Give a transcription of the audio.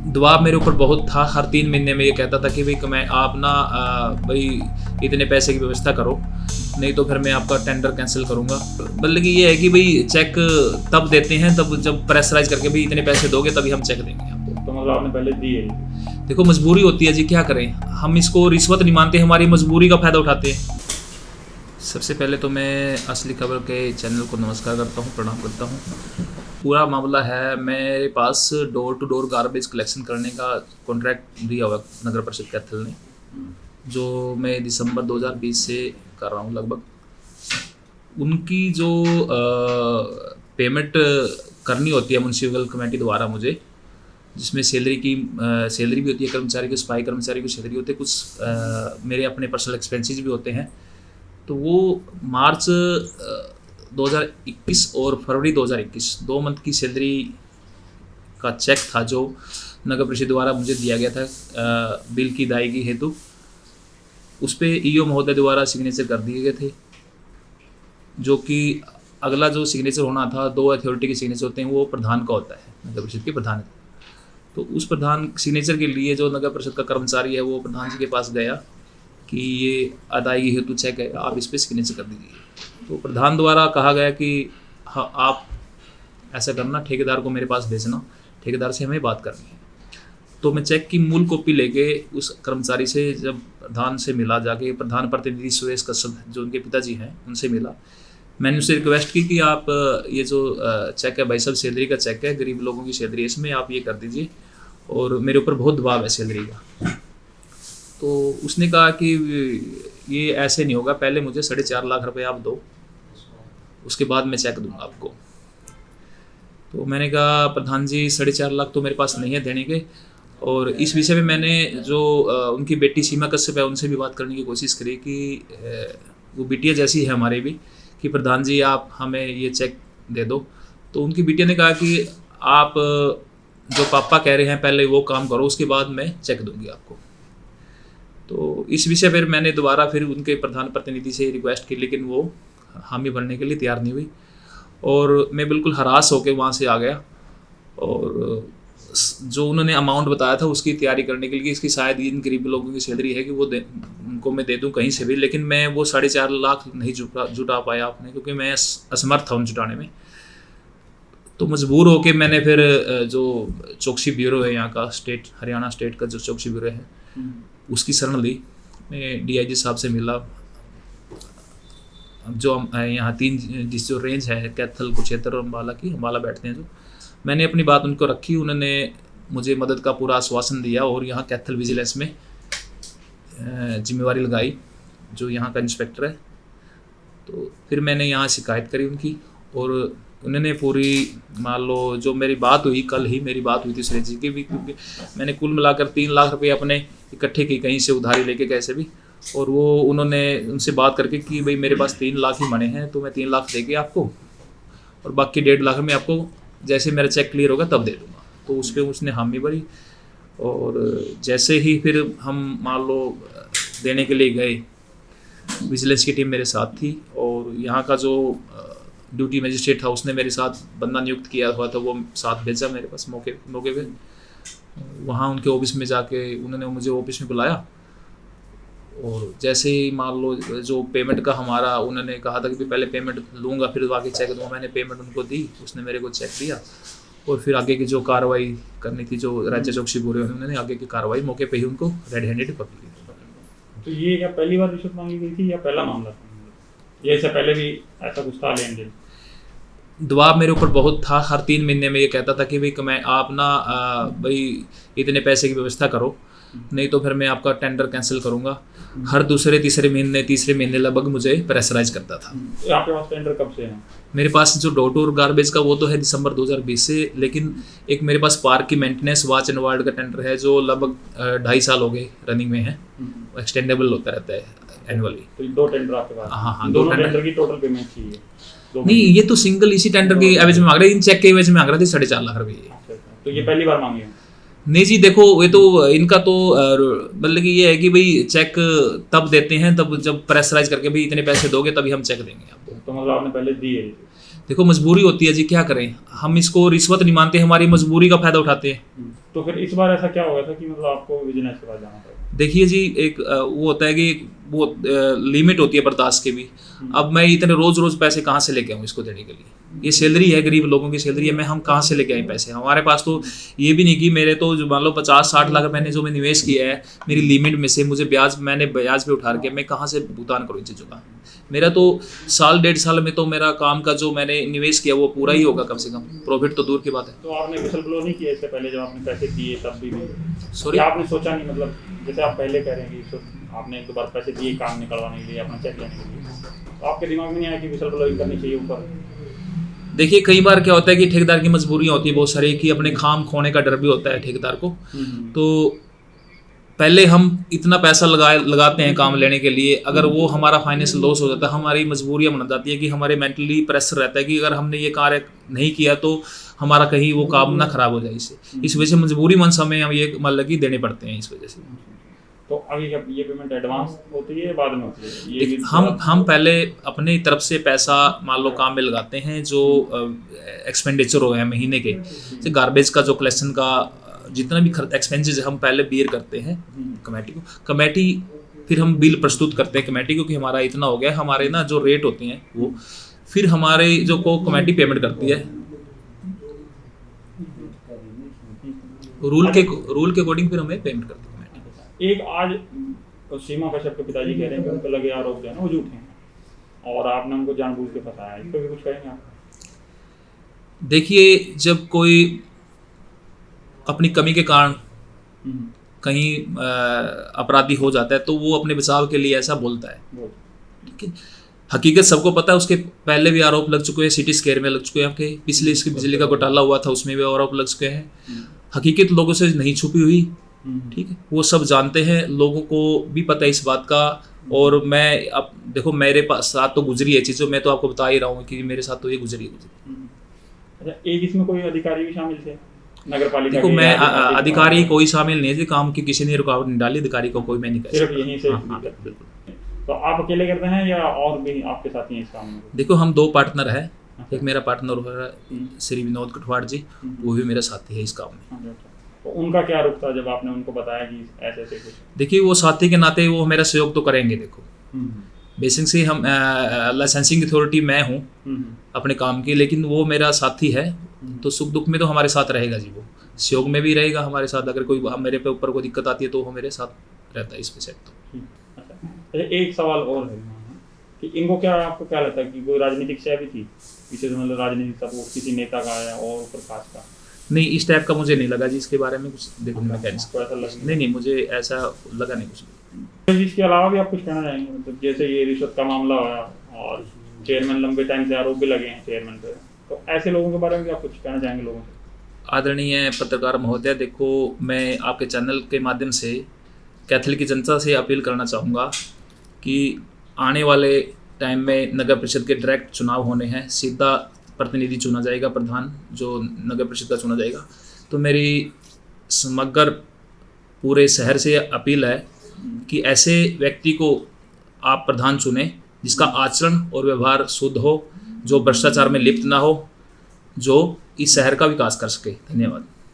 दबाव मेरे ऊपर बहुत था। हर 3 महीने में ये कहता था कि भाई मैं आप ना भाई इतने पैसे की व्यवस्था करो, नहीं तो फिर मैं आपका टेंडर कैंसिल करूँगा। मतलब कि ये है कि भाई चेक तब देते हैं तब जब प्रेशराइज करके भाई इतने पैसे दोगे तभी हम चेक देंगे आपको। तो मतलब आपने पहले दिए? देखो मजबूरी होती है जी, क्या करें, हम इसको रिश्वत नहीं मानते, हमारी मजबूरी का फ़ायदा उठाते हैं। सबसे पहले तो मैं असली खबर के चैनल को नमस्कार करता हूँ, प्रणाम करता हूँ। पूरा मामला है, मेरे पास door to door garbage collection करने का कॉन्ट्रैक्ट दिया हुआ नगर परिषद कैथल ने, जो मैं दिसंबर 2020 से कर रहा हूँ लगभग। उनकी जो पेमेंट करनी होती है म्यूनसिपल कमेटी द्वारा मुझे, जिसमें सैलरी भी होती है कर्मचारी की, सफाई कर्मचारी की सैलरी होती है, कुछ मेरे अपने पर्सनल एक्सपेंसेस भी होते हैं। तो वो मार्च 2021 और फरवरी 2021 2 मंथ की सैलरी का चेक था जो नगर परिषद द्वारा मुझे दिया गया था बिल की अदायगी हेतु। उस पर ईओ महोदय द्वारा सिग्नेचर कर दिए गए थे, जो कि अगला जो सिग्नेचर होना था, 2 अथॉरिटी के सिग्नेचर होते हैं, वो प्रधान का होता है, नगर परिषद के प्रधान। तो उस प्रधान सिग्नेचर के लिए जो नगर परिषद का कर्मचारी है वो प्रधान जी के पास गया कि ये अदायगी हेतु चेक है, आप इस पर सिग्नेचर कर दीजिए। तो प्रधान द्वारा कहा गया कि हाँ आप ऐसा करना, ठेकेदार को मेरे पास भेजना, ठेकेदार से हमें बात करनी है। तो मैं चेक की मूल कॉपी लेके उस कर्मचारी से जब प्रधान से मिला, जाके प्रधान प्रतिनिधि सुरेश कश्यप जो उनके पिताजी हैं उनसे मिला, मैंने उससे रिक्वेस्ट की कि आप ये जो चेक है भाई साहब, सैलरी का चेक है, गरीब लोगों की सैलरी है, इसमें आप ये कर दीजिए और मेरे ऊपर बहुत दबाव है सैलरी का। तो उसने कहा कि ये ऐसे नहीं होगा, पहले मुझे 4.5 लाख रुपए आप दो, उसके बाद मैं चेक दूंगा आपको। तो मैंने कहा प्रधान जी 4.5 लाख तो मेरे पास नहीं है देने के। और इस विषय में मैंने जो उनकी बेटी सीमा कश्यप है उनसे भी बात करने की कोशिश करी कि वो बिटिया जैसी है हमारे भी, कि प्रधान जी आप हमें ये चेक दे दो। तो उनकी बिटिया ने कहा कि आप जो पापा कह रहे हैं पहले वो काम करो, उसके बाद मैं चेक दूंगी आपको। तो इस विषय पर मैंने दोबारा फिर उनके प्रधान प्रतिनिधि से रिक्वेस्ट की, लेकिन वो हामी भरने के लिए तैयार नहीं हुई और मैं बिल्कुल हरास होकर वहाँ से आ गया। और जो उन्होंने अमाउंट बताया था उसकी तैयारी करने के लिए, इसकी शायद इन गरीब लोगों की सैलरी है कि वो उनको मैं दे दूं कहीं से भी, लेकिन मैं वो 4.5 लाख नहीं जुटा पाया आपने, क्योंकि मैं असमर्थ था उन जुटाने में। तो मजबूर होकर मैंने फिर जो चौकसी ब्यूरो है यहाँ का, स्टेट हरियाणा स्टेट का जो चौकसी ब्यूरो है उसकी शरण ली। मैं डीआईजी साहब से मिला, जो यहाँ 3 जिस जो रेंज है कैथल कुरुक्षेत्र और अम्बाला की, अम्बाला बैठते हैं जो, मैंने अपनी बात उनको रखी, उन्होंने मुझे मदद का पूरा आश्वासन दिया और यहाँ कैथल विजिलेंस में जिम्मेवारी लगाई जो यहाँ का इंस्पेक्टर है। तो फिर मैंने यहाँ शिकायत करी उनकी और उन्होंने पूरी, मान लो जो मेरी बात हुई, कल ही मेरी बात हुई थी सुरेश जी की भी, क्योंकि मैंने कुल मिलाकर 3 लाख रुपये अपने इकट्ठे की कहीं से उधारी लेके कैसे भी, और वो उन्होंने उनसे बात करके कि भाई मेरे पास 3 लाख ही बने हैं तो मैं 3 लाख दे के आपको और बाकी 1.5 लाख में आपको जैसे मेरा चेक क्लियर होगा तब दे दूँगा। तो उस पर उसने हामी भरी और जैसे ही फिर हम मान लो देने के लिए गए, विजिलेंस की टीम मेरे साथ थी और यहाँ का जो ड्यूटी मजिस्ट्रेट था उसने मेरे साथ बंदा नियुक्त किया हुआ था, वो साथ भेजा मेरे पास मौके पे। वहाँ उनके ऑफिस में जाके उन्होंने मुझे ऑफिस में बुलाया और जैसे ही मान लो जो पेमेंट का हमारा, उन्होंने कहा था कि पहले पेमेंट लूँगा फिर बाकी चेक दूँगा। मैंने पेमेंट उनको दी, उसने मेरे को चेक दिया और फिर आगे की जो कार्रवाई करनी थी, जो राज्य चौकसी ब्यूरो उन्होंने आगे की कार्रवाई मौके पे ही उनको रेड हैंडेड पकड़ ली। तो ये क्या पहली बार रिश्वत मांगी गई थी या पहला मामला था, या इससे पहले भी ऐसा कुछ था लेन देन? दबाव मेरे ऊपर बहुत था। हर 3 महीने में ये कहता था कि भाई मैं आप ना भाई इतने पैसे की व्यवस्था करो, नहीं तो फिर मैं आपका टेंडर कैंसिल करूँगा। हर दूसरे तीसरे महीने लगभग मुझे प्रेशराइज करता था। आपके पास टेंडर कब से है? मेरे पास जो डोर टू डोर गार्बेज का वो तो है दिसंबर 2020 से, लेकिन एक मेरे पास पार्क की मेंटेनेंस वॉच एंड वार्ड का टेंडर है जो लगभग 2.5 साल हो गए रनिंग में है, एक्सटेंडेबल होता रहता है एनुअली। तो 2 टेंडर आपके पास? हाँ, दोनों टेंडर की टोटल पेमेंट चाहिए? नहीं, ये तो सिंगल इसी टेंडर के एवज में मांग रहे, इन चेक के एवज में मांग रहे थे 4.5 लाख रुपये। तो ये पहली बार मांगे? नहीं जी, देखो ये तो इनका तो मतलब कि ये है कि भाई चेक तब देते हैं तब जब प्रेशराइज करके भाई इतने पैसे दोगे तभी हम चेक देंगे आपको। तो मतलब आपने पहले दिए? देखो मजबूरी होती है जी, क्या करें, हम इसको रिश्वत नहीं मानते, हमारी मजबूरी का फायदा उठाते हैं। तो फिर इस बार ऐसा क्या हो गया था कि मतलब आपको विजिलेंस के पास जाना पड़ा? देखिए जी, एक वो होता है कि वो लिमिट होती है बर्दाश्त की भी। अब मैं इतने रोज़ रोज़ पैसे कहाँ से लेके आऊँ इसको देने के लिए? ये सैलरी है, गरीब लोगों की सैलरी है, हम कहाँ से लेके आए पैसे? हमारे पास तो ये भी नहीं कि मेरे तो जो मान लो 50-60 लाख मैंने जो मैं निवेश किया है मेरी लिमिट में से, मुझे मैंने ब्याज पे उठा के मैं कहाँ से भुगतान करूँ इन चीज़ों का? मेरा तो साल 1.5 साल में तो मेरा काम का जो मैंने निवेश किया वो पूरा ही होगा कम से कम, प्रॉफिट तो दूर की बात है। तो आपने विसल ब्लो नहीं किया इससे पहले जब आपने पैसे दिए तब भी? सॉरी, या आपने सोचा नहीं, मतलब जैसे आप पहले कह रहे हैं कि आपने एक दो बार पैसे दिए काम निकलवाने के लिए, अपना चेक लेने के लिए, तो आपके दिमाग में नहीं आया कि विसल ब्लोइंग करनी चाहिए ऊपर? देखिए कई बार क्या होता है कि ठेकेदार की मजबूरियाँ होती है बहुत सारी, कि अपने खाम खोने का डर भी होता है ठेकेदार को। तो पहले हम इतना पैसा लगाते हैं काम लेने के लिए, अगर वो हमारा फाइनेंस लॉस हो जाता है, हमारी मजबूरियाँ बन जाती है कि हमारे मेंटली प्रेशर रहता है कि अगर हमने ये कार्य नहीं किया तो हमारा कहीं वो काम ना खराब हो जाए। इस वजह से मजबूरी मन समय हम ये मतलब कि देने पड़ते हैं इस वजह से। तो अभी ये पेमेंट एडवांस होती है बाद में होती है? ये हम पहले अपनी तरफ से पैसा मान लो काम में लगाते हैं, जो एक्सपेंडिचर हो है महीने के, जैसे गार्बेज का जो कलेक्शन का जितना भी एक्सपेंसेस है हम पहले बियर करते हैं कमेटी को। कमेटी फिर हम बिल प्रस्तुत करते हैं कमेटी को कि हमारा इतना हो गया, हमारे ना जो रेट होते हैं वो फिर हमारे जो को कमेटी पेमेंट करती है रूल के अकॉर्डिंग, फिर हमें पेमेंट करती है। एक आज सीमा कश्यप के पिताजी कह रहे हैं कि उनको लगे आरोप जो है ना वो झूठे हैं और आपने उनको जानबूझ के फंसाया, इस पर भी कुछ कहेंगे आप? देखिए, जब कोई अपनी कमी के कारण कहीं अपराधी हो जाता है तो वो अपने बचाव के लिए ऐसा बोलता है, ठीक है। हकीकत सबको पता है, उसके पहले भी आरोप लग चुके हैं, सिटी स्केयर में लग चुके हैं, आपके पिछले इसके बिजली का घोटाला हुआ था उसमें भी आरोप लग चुके हैं। हकीकत लोगों से नहीं छुपी हुई, ठीक है, वो सब जानते हैं, लोगों को भी पता है इस बात का। और मैं अब देखो मेरे पास साथ तो गुजरी है चीज़ों, मैं तो आपको बता ही रहा हूँ कि मेरे साथ तो ये गुजरी। अच्छा, एक इसमें कोई अधिकारी भी शामिल थे नगर पालिका? देखो मैं अधिकारी कोई शामिल नहीं है, काम की किसी ने रुकावट नहीं डाली, अधिकारी को कोई मैं नहीं कह सिर्फ यहीं से। बिल्कुल। तो आप अकेले करते हैं या और भी आपके साथ हैं इस काम में? देखो हम 2 पार्टनर है, एक मेरा पार्टनर है श्री विनोद कठवाड़ जी, वो भी मेरा साथी है इस काम में। तो उनका क्या रुख था जब आपने उनको बताया कि ऐसे ऐसे कुछ? देखिए वो साथी के नाते वो मेरा सहयोग तो करेंगे। देखो बेसिक से हम लाइसेंसिंग अथॉरिटी मैं हूँ अपने काम की, लेकिन वो मेरा साथी है तो सुख दुख में तो हमारे साथ रहेगा जी, वो सहयोग में भी रहेगा हमारे साथ। अगर कोई मेरे पे ऊपर कोई दिक्कत आती है तो वो मेरे साथ रहता है इस पे सेट। तो अच्छा, एक सवाल और है कि इनको क्या, आपको क्या लगता है कि कोई राजनीतिक शय भी थी पीछे से, मतलब राजनीतिक सपोर्ट किसी नेता का आया और प्रकाश का? नहीं, इस टाइप का मुझे नहीं लगा जी, इसके बारे में कुछ देखो मैकेनिक्स नहीं, मुझे ऐसा लगा नहीं कुछ। इसके अलावा भी आप कुछ कहना चाहेंगे? मतलब जैसे ये रिश्वत का मामला हुआ और चेयरमैन लंबे टाइम से आरोप भी लगे हैं चेयरमैन पे, तो ऐसे लोगों के बारे में भी आप कुछ कहना चाहेंगे लोगों से? आदरणीय पत्रकार महोदय, देखो मैं आपके चैनल के माध्यम से कैथल की जनता से अपील करना चाहूँगा कि आने वाले टाइम में नगर परिषद के डायरेक्ट चुनाव होने हैं, सीधा प्रतिनिधि चुना जाएगा, प्रधान जो नगर परिषद का चुना जाएगा। तो मेरी समग्र पूरे शहर से अपील है कि ऐसे व्यक्ति को आप प्रधान चुने जिसका आचरण और व्यवहार शुद्ध हो, जो भ्रष्टाचार में लिप्त ना हो, जो इस शहर का विकास कर सके। धन्यवाद।